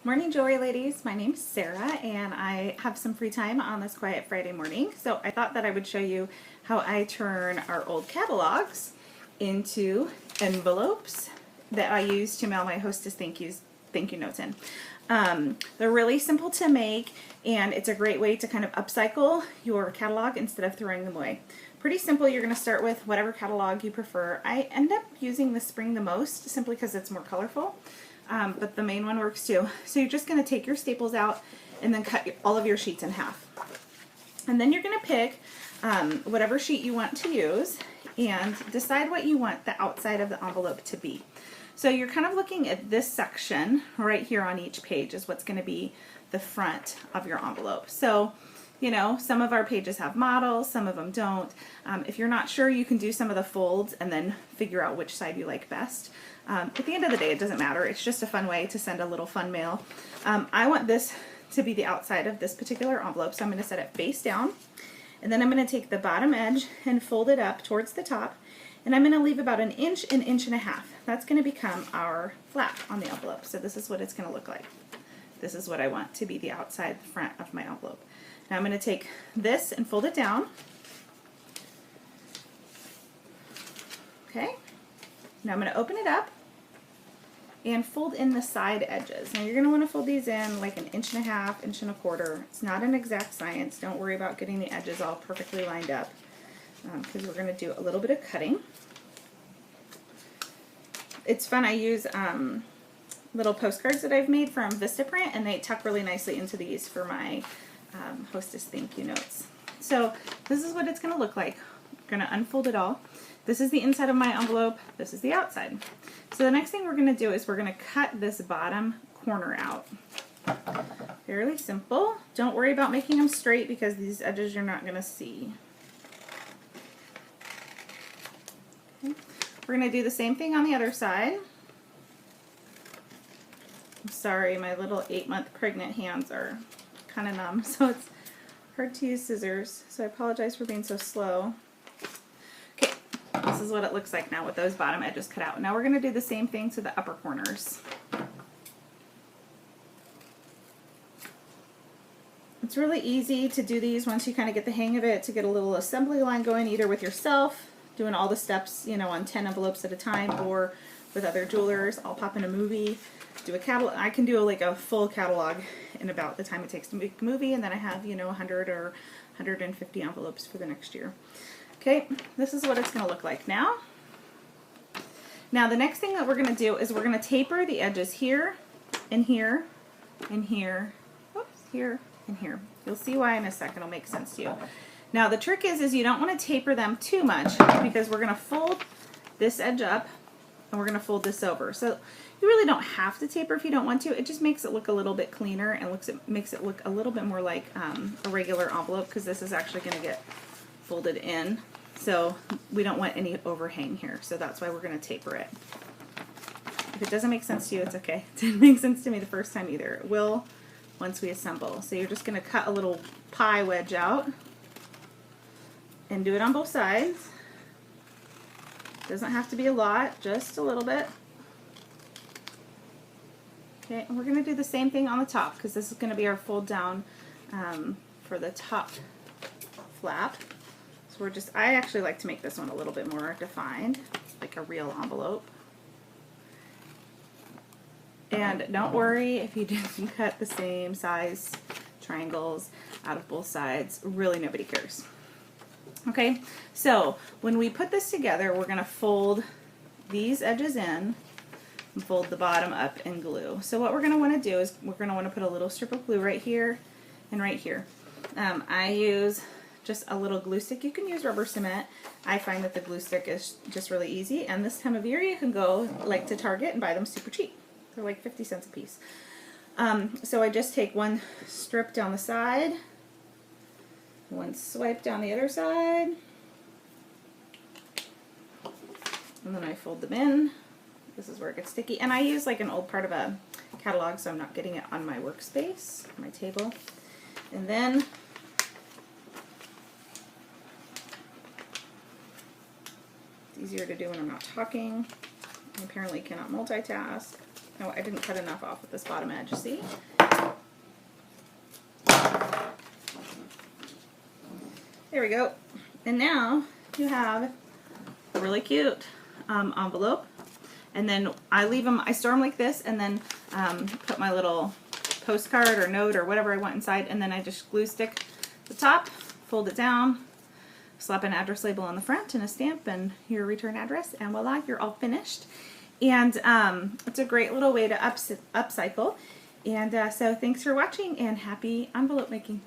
Morning jewelry ladies, my name's Sarah and I have some free time on this quiet Friday morning, so I thought that I would show you how I turn our old catalogs into envelopes that I use to mail my hostess thank you notes in. They're really simple to make and it's a great way to kind of upcycle your catalog instead of throwing them away. Pretty simple. You're going to start with whatever catalog you prefer. I end up using the spring the most simply because it's more colorful. But the main one works too. So you're just going to take your staples out and then cut all of your sheets in half. And then you're going to pick whatever sheet you want to use and decide what you want the outside of the envelope to be. So you're kind of looking at this section right here on each page is what's going to be the front of your envelope. So, you know, some of our pages have models, some of them don't. If you're not sure, you can do some of the folds and then figure out which side you like best. At the end of the day, it doesn't matter. It's just a fun way to send a little fun mail. I want this to be the outside of this particular envelope, so I'm going to set it face down. And then I'm going to take the bottom edge and fold it up towards the top. And I'm going to leave about an inch and a half. That's going to become our flap on the envelope. So this is what it's going to look like. This is what I want to be the outside front of my envelope. Now I'm going to take this and fold it down. Okay. Now I'm going to open it up and fold in the side edges. Now you're going to want to fold these in like an inch and a half, inch and a quarter. It's not an exact science. Don't worry about getting the edges all perfectly lined up because we're going to do a little bit of cutting. It's fun. I use little postcards that I've made from Vistaprint and they tuck really nicely into these for my hostess thank you notes. So this is what it's going to look like. I'm going to unfold it all. This is the inside of my envelope. This is the outside. So the next thing we're going to do is we're going to cut this bottom corner out. Fairly simple. Don't worry about making them straight because these edges you're not going to see. Okay. We're going to do the same thing on the other side. I'm sorry, my little 8-month pregnant hands are kind of numb, so it's hard to use scissors. So I apologize for being so slow. This is what it looks like now with those bottom edges cut out. Now we're going to do the same thing to the upper corners. It's really easy to do these once you kind of get the hang of it, to get a little assembly line going either with yourself, doing all the steps, you know, on 10 envelopes at a time, or with other jewelers. I'll pop in a movie, do a catalog. I can do like a full catalog in about the time it takes to make a movie, and then I have, you know, 100 or 150 envelopes for the next year. Okay, this is what it's going to look like now. Now the next thing that we're going to do is we're going to taper the edges here and here and here, whoops, here and here. You'll see why in a second. It'll make sense to you. Now the trick is you don't want to taper them too much because we're going to fold this edge up and we're going to fold this over. So you really don't have to taper if you don't want to. It just makes it look a little bit cleaner and makes it look a little bit more like a regular envelope because this is actually going to get folded in. So we don't want any overhang here, so that's why we're going to taper it. If it doesn't make sense to you, it's okay. It didn't make sense to me the first time either. It will once we assemble. So you're just going to cut a little pie wedge out and do it on both sides. Doesn't have to be a lot, just a little bit. Okay, and we're going to do the same thing on the top because this is going to be our fold down for the top flap. So I actually like to make this one a little bit more defined, like a real envelope. And don't worry if you didn't cut the same size triangles out of both sides. Really, nobody cares. Okay, so when we put this together, we're going to fold these edges in and fold the bottom up and glue. So what we're going to want to do is we're going to want to put a little strip of glue right here and right here. I use just a little glue stick. You can use rubber cement. I find that the glue stick is just really easy, and this time of year you can go like to Target and buy them super cheap. They're like 50 cents a piece. So I just take one strip down the side, one swipe down the other side, and then I fold them in. This is where it gets sticky, and I use like an old part of a catalog so I'm not getting it on my workspace, my table. And then easier to do when I'm not talking. I apparently cannot multitask. Oh, I didn't cut enough off with this bottom edge, see? There we go. And now you have a really cute envelope. And then I leave them, I store them like this, and then put my little postcard or note or whatever I want inside, and then I just glue stick the top, fold it down, slap an address label on the front and a stamp and your return address, and voila, you're all finished. And it's a great little way to upcycle. And so thanks for watching, and happy envelope making.